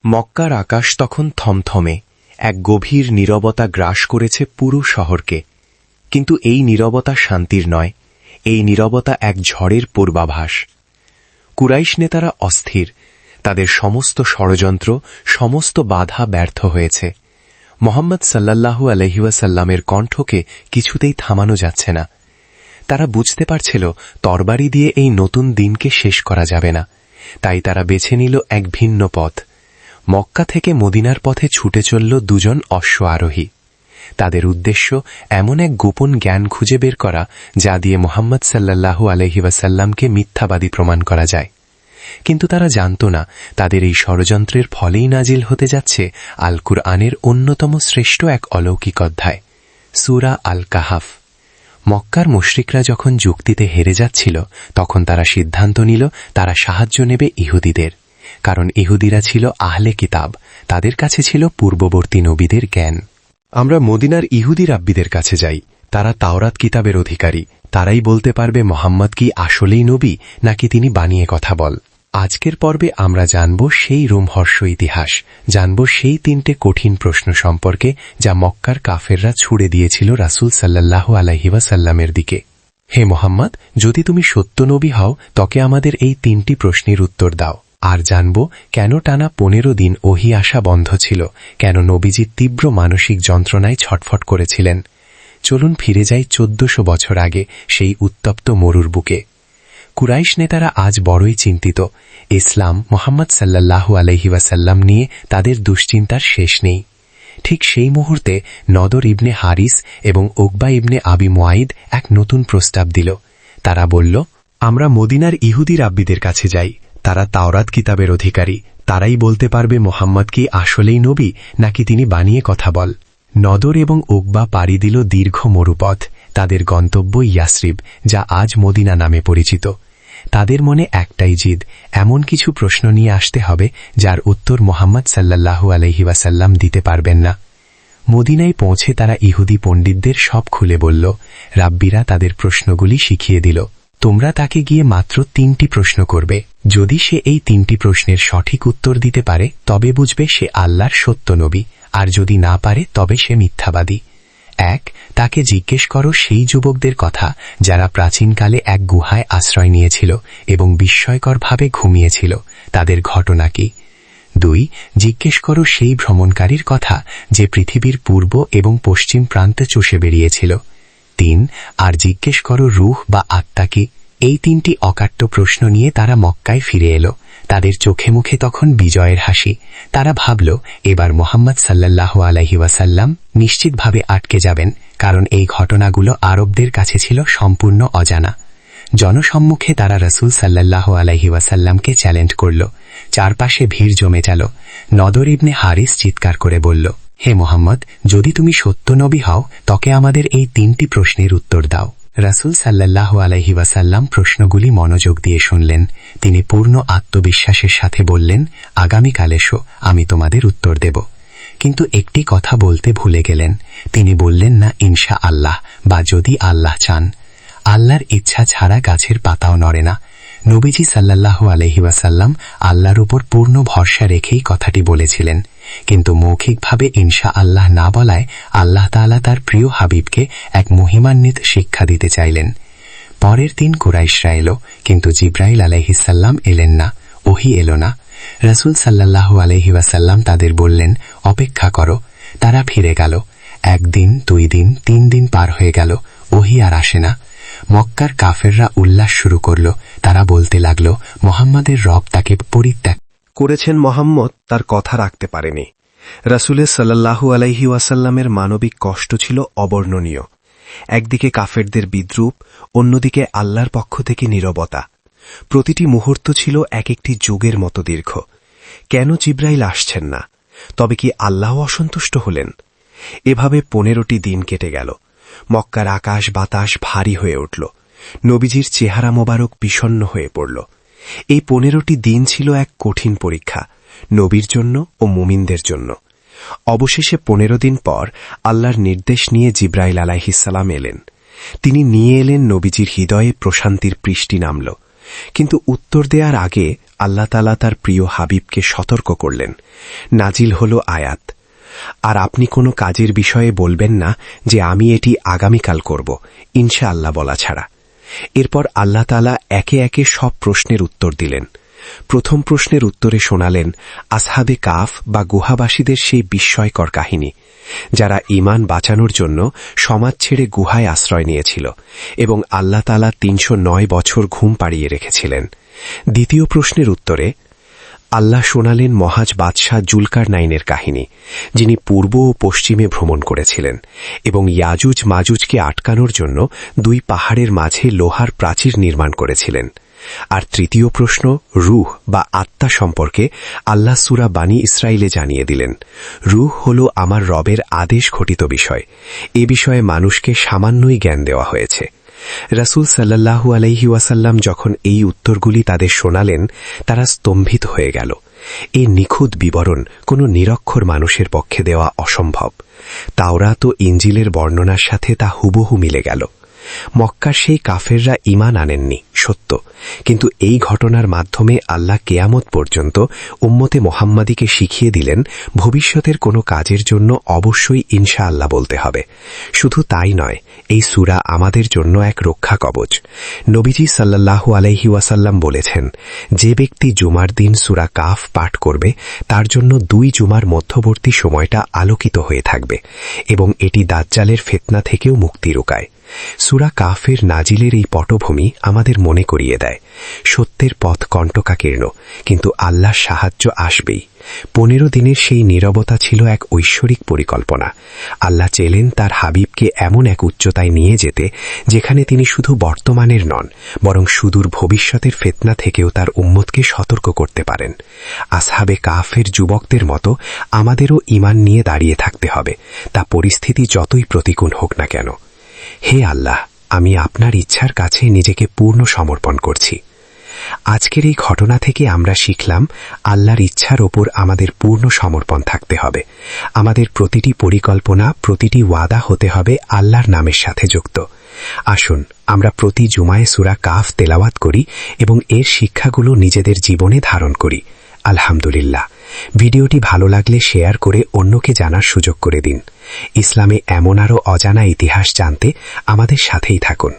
মক্কার আকাশ তখন থমথমে, এক গভীর নীরবতা গ্রাস করেছে পুরো শহরকে। কিন্তু এই নীরবতা শান্তির নয়, এই নীরবতা এক ঝড়ের পূর্বাভাস। কুরাইশ নেতারা অস্থির, তাদের সমস্ত ষড়যন্ত্র, সমস্ত বাধা ব্যর্থ হয়েছে। মোহাম্মদ সাল্লাল্লাহু আলাইহি ওয়াসাল্লামের কণ্ঠকে কিছুতেই থামানো যাচ্ছে না। তারা বুঝতে পারছিল তরবারি দিয়ে এই নতুন দিনকে শেষ করা যাবে না, তাই তারা বেছে নিল এক ভিন্ন পথ। মক্কা থেকে মদিনার পথে ছুটে চলল দুজন অশ্ব আরোহী। তাদের উদ্দেশ্য এমন এক গোপন জ্ঞান খুঁজে বের করা, যা দিয়ে মোহাম্মদ সাল্লাল্লাহু আলাইহি ওয়াসাল্লামকে মিথ্যাবাদী প্রমাণ করা যায়। কিন্তু তারা জানত না, তাদের এই ষড়যন্ত্রের ফলেই নাজিল হতে যাচ্ছে আল কুরআনের অন্যতম শ্রেষ্ঠ এক অলৌকিক অধ্যায়, সূরা আল কাহাফ। মক্কার মুশরিকরা যখন যুক্তিতে হেরে যাচ্ছিল, তখন তারা সিদ্ধান্ত নিল তারা সাহায্য নেবে ইহুদিদের। কারণ ইহুদিরা ছিল আহলে কিতাব, তাদের কাছে ছিল পূর্ববর্তী নবীদের জ্ঞান। আমরা মদিনার ইহুদি রাব্বিদের কাছে যাই, তারা তাওরাত কিতাবের অধিকারী, তারাই বলতে পারবে মোহাম্মদ কি আসলেই নবী নাকি তিনি বানিয়ে কথা বল। আজকের পর্বে আমরা জানব সেই রোমহর্ষ ইতিহাস, জানব সেই 3টে কঠিন প্রশ্ন সম্পর্কে যা মক্কার কাফেররা ছুড়ে দিয়েছিল রাসূল সাল্লাল্লাহু আলাইহি ওয়াসাল্লামের দিকে। হে মোহাম্মদ, যদি তুমি সত্য নবী হও তবে আমাদের এই 3টি প্রশ্নের উত্তর দাও। আর জানব কেন টানা 15 দিন ওহী আসা বন্ধ ছিল, কেন নবীজি তীব্র মানসিক যন্ত্রণায় ছটফট করেছিলেন। চলুন ফিরে যাই 1400 বছর আগে, সেই উত্তপ্ত মরুর বুকে। কুরাইশ নেতারা আজ বড়ই চিন্তিত। ইসলাম, মোহাম্মদ সাল্লাল্লাহু আলাইহি ওয়াসাল্লাম নিয়ে তাদের দুশ্চিন্তার শেষ নেই। ঠিক সেই মুহূর্তে নদর ইবনে হারিস এবং উকবা ইবনে আবি মুআইদ এক নতুন প্রস্তাব দিল। তারা বলল, আমরা মদিনার ইহুদি রাব্বিদের কাছে যাই, তারা তাওরাত কিতাবের অধিকারী, তারাই বলতে পারবে মোহাম্মদ কি আসলেই নবী নাকি তিনি বানিয়ে কথা বল। নদর এবং উকবা পাড়ি দিল দীর্ঘ মরুপথ। তাদের গন্তব্য ইয়াসরিব, যা আজ মদিনা নামে পরিচিত। তাদের মনে একটাই জিদ, এমন কিছু প্রশ্ন নিয়ে আসতে হবে যার উত্তর মোহাম্মদ সাল্লাল্লাহু আলাইহি ওয়াসাল্লাম দিতে পারবেন না। মদিনায় পৌঁছে তারা ইহুদি পণ্ডিতদের সব খুলে বলল। রাব্বিরা তাদের প্রশ্নগুলি শিখিয়ে দিল। তোমরা তাকে গিয়ে মাত্র 3টি প্রশ্ন করবে। যদি সে এই 3টি প্রশ্নের সঠিক উত্তর দিতে পারে তবে বুঝবে সে আল্লাহর সত্য নবী, আর যদি না পারে তবে সে মিথ্যাবাদী। 1. তাকে জিজ্ঞেস করো সেই যুবকদের কথা যারা প্রাচীনকালে এক গুহায় আশ্রয় নিয়েছিল এবং বিস্ময়করভাবে ঘুমিয়েছিল, তাদের ঘটনা কি। 2. জিজ্ঞেস করো সেই ভ্রমণকারীর কথা যে পৃথিবীর পূর্ব এবং পশ্চিম প্রান্তে চষে বেরিয়েছিল। 3. আর জিজ্ঞেস করো রূহ বা আত্মা কি। এই 3টি অকাট্য প্রশ্ন নিয়ে তারা মক্কায় ফিরে এলো। তাদের চোখে মুখে তখন বিজয়ের হাসি। তারা ভাবল, এবার মোহাম্মদ সাল্লাল্লাহু আলাইহি ওয়াসাল্লাম নিশ্চিতভাবে আটকে যাবেন, কারণ এই ঘটনাগুলো আরবদের কাছে ছিল সম্পূর্ণ অজানা। জনসম্মুখে তারা রাসূল সাল্লাল্লাহু আলাইহি ওয়াসাল্লামকে চ্যালেঞ্জ করল। চারপাশে ভিড় জমে গেল। নদর ইবনে হারিস চিৎকার করে বলল, হে মোহাম্মদ, যদি তুমি সত্য নবী হও তবে আমাদের এই 3টি প্রশ্নের উত্তর দাও। রাসূল সাল্লাল্লাহু আলাইহি ওয়াসাল্লাম প্রশ্নগুলি মনোযোগ দিয়ে শুনলেন। তিনি পূর্ণ আত্মবিশ্বাসের সাথে বললেন, আগামীকাল এসো, আমি তোমাদের উত্তর দেব। কিন্তু একটি কথা বলতে ভুলে গেলেন। তিনি বললেন না ইনশা আল্লাহ বা যদি আল্লাহ চান। আল্লাহর ইচ্ছা ছাড়া গাছের পাতাও নড়ে না। নবীজি সাল্লাল্লাহু আলাইহি ওয়াসাল্লাম আল্লাহর উপর পূর্ণ ভরসা রেখেই কথাটি বলেছিলেন। কিন্তু মৌখিকভাবে ইনশা আল্লাহ না বলায় আল্লাহ তাআলা তার প্রিয় হাবিবকে এক মহিমান্বিত শিক্ষা দিতে চাইলেন। পরের দিন কুরাইশরা এলো, কিন্তু জিবরাইল আলাইহিস সালাম এলেন না, ওহী এলো না। রাসূল সাল্লাল্লাহু আলাইহি ওয়াসাল্লাম তাদের বললেন, অপেক্ষা করো। তারা ফিরে গেল। 1 দিন, 2 দিন, 3 দিন পার হয়ে গেল, ওহী আর আসে না। মক্কার কাফেররা উল্লাস শুরু করল। তারা বলতে লাগল, মোহাম্মদের রব তাকে পরিত্যাগ করেছেন, মোহাম্মদ তার কথা রাখতে পারেনি। রাসূলের সাল্লাল্লাহু আলাইহি ওয়াসাল্লামের মানবিক কষ্ট ছিল অবর্ণনীয়। একদিকে কাফেরদের বিদ্রূপ, অন্যদিকে আল্লাহর পক্ষ থেকে নীরবতা। প্রতিটি মুহূর্ত ছিল এক একটি যুগের মতো দীর্ঘ। কেন জিবরাইল আসছেন না? তবে কি আল্লাহ অসন্তুষ্ট হলেন? এভাবে 15টি দিন কেটে গেল। মক্কার আকাশ বাতাস ভারী হয়ে উঠল। নবীজির চেহারা মোবারক বিষণ্ণ হয়ে পড়ল। এই 15টি দিন ছিল এক কঠিন পরীক্ষা, নবীর জন্য ও মুমিনদের জন্য। অবশেষে 15 দিন পর আল্লাহর নির্দেশ নিয়ে জিবরাইল আলাইহিস সালাম এলেন। তিনি নিয়ে এলেন নবীজির হৃদয়ে প্রশান্তির বৃষ্টি নামল। কিন্তু উত্তর দেওয়ার আগে আল্লাহ তাআলা তার প্রিয় হাবিবকে সতর্ক করলেন। নাজিল হল আয়াত, আর আপনি কোনো কাজের বিষয়ে বলবেন না যে আমি এটি আগামীকাল করব, ইনশাআল্লাহ বলা ছাড়া। এরপর আল্লাহ তাআলা একে একে সব প্রশ্নের উত্তর দিলেন। প্রথম প্রশ্নের উত্তরে শোনালেন আসহাবে কাফ বা গুহাবাসীদের সেই বিস্ময়কর কাহিনী, যারা ঈমান বাঁচানোর জন্য সমাজ ছেড়ে গুহায় আশ্রয় নিয়েছিল এবং আল্লাহ তাআলা ৩০৯ বছর ঘুম পাড়িয়ে রেখেছিলেন। দ্বিতীয় প্রশ্নের উত্তরে আল্লাহ শোনালেন মহাজ বাদশাহ জুলকারনাইনের কাহিনী, যিনি পূর্ব ও পশ্চিমে ভ্রমণ করেছিলেন এবং ইয়াজুজ মাজুজকে আটকানোর জন্য 2 পাহাড়ের মাঝে লোহার প্রাচীর নির্মাণ করেছিলেন। আর তৃতীয় প্রশ্ন রূহ বা আত্মা সম্পর্কে আল্লাহ সূরা বানী ইসরাইলে জানিয়ে দিলেন, রূহ হল আমার রবের আদেশ ঘটিত বিষয়। এ বিষয়ে মানুষকে সামান্যই জ্ঞান দেওয়া হয়েছে। রাসূল সাল্লাল্লাহু আলাইহি ওয়াসাল্লাম যখন এই উত্তরগুলি তাদের শোনালেন, তারা স্তম্ভিত হয়ে গেল। এই নিখুঁত বিবরণ কোনো নিরক্ষর মানুষের পক্ষে দেওয়া অসম্ভব। তাওরাত ও ইঞ্জিলের বর্ণনার সাথে তা হুবহু মিলে গেল। মক্কার সেই কাফেররা ঈমান আনেননি সত্য, কিন্তু এই ঘটনার মাধ্যমে আল্লাহ কিয়ামত পর্যন্ত উম্মতে মুহাম্মাদীকে শিখিয়ে দিলেন ভবিষ্যতের কোনো কাজের জন্য অবশ্যই ইনশাআল্লাহ বলতে হবে। শুধু তাই নয়, এই সূরা আমাদের জন্য এক রক্ষা কবচ। নবীজি সাল্লাল্লাহু আলাইহি ওয়াসাল্লাম বলেছেন, যে ব্যক্তি জুমার দিন সূরা কাফ পাঠ করবে তার জন্য 2 জুমার মধ্যবর্তী সময়টা আলোকিত হয়ে থাকবে এবং এটি দাজ্জালের ফিতনা থেকেও মুক্তি রোকায়। সূরা কাফের নাজিলের এই পটভূমি আমাদের মনে করিয়ে দেয়, সত্যের পথ কণ্টকাকীর্ণ, কিন্তু আল্লাহর সাহায্য আসবেই। 15 দিনের সেই নীরবতা ছিল এক ঐশ্বরিক পরিকল্পনা। আল্লাহ চেলেন তার হাবিবকে এমন এক উচ্চতায় নিয়ে যেতে, যেখানে তিনি শুধু বর্তমানের নন, বরং সুদূর ভবিষ্যতের ফিতনা থেকেও তার উম্মতকে সতর্ক করতে পারেন। আসহাবে কাফের যুবকদের মতো আমাদেরও ঈমান নিয়ে দাঁড়িয়ে থাকতে হবে, তা পরিস্থিতি যতই প্রতিকূল হোক না কেন। হে আল্লাহ, আমি আপনার ইচ্ছার কাছে নিজেকে পূর্ণ সমর্পণ করছি। আজকের এই ঘটনা থেকে আমরা শিখলাম, আল্লাহর ইচ্ছার ওপর আমাদের পূর্ণ সমর্পণ থাকতে হবে। আমাদের প্রতিটি পরিকল্পনা, প্রতিটি ওয়াদা হতে হবে আল্লাহর নামের সাথে যুক্ত। আসুন আমরা প্রতি জুমায় সূরা কাফ তেলাওয়াত করি এবং এর শিক্ষাগুলো নিজেদের জীবনে ধারণ করি। আলহামদুলিল্লাহ। ভিডিওটি ভালো লাগলে শেয়ার করে অন্যকে জানার সুযোগ করে দিন। ইসলামে এমন আরও অজানা ইতিহাস জানতে আমাদের সাথেই থাকুন।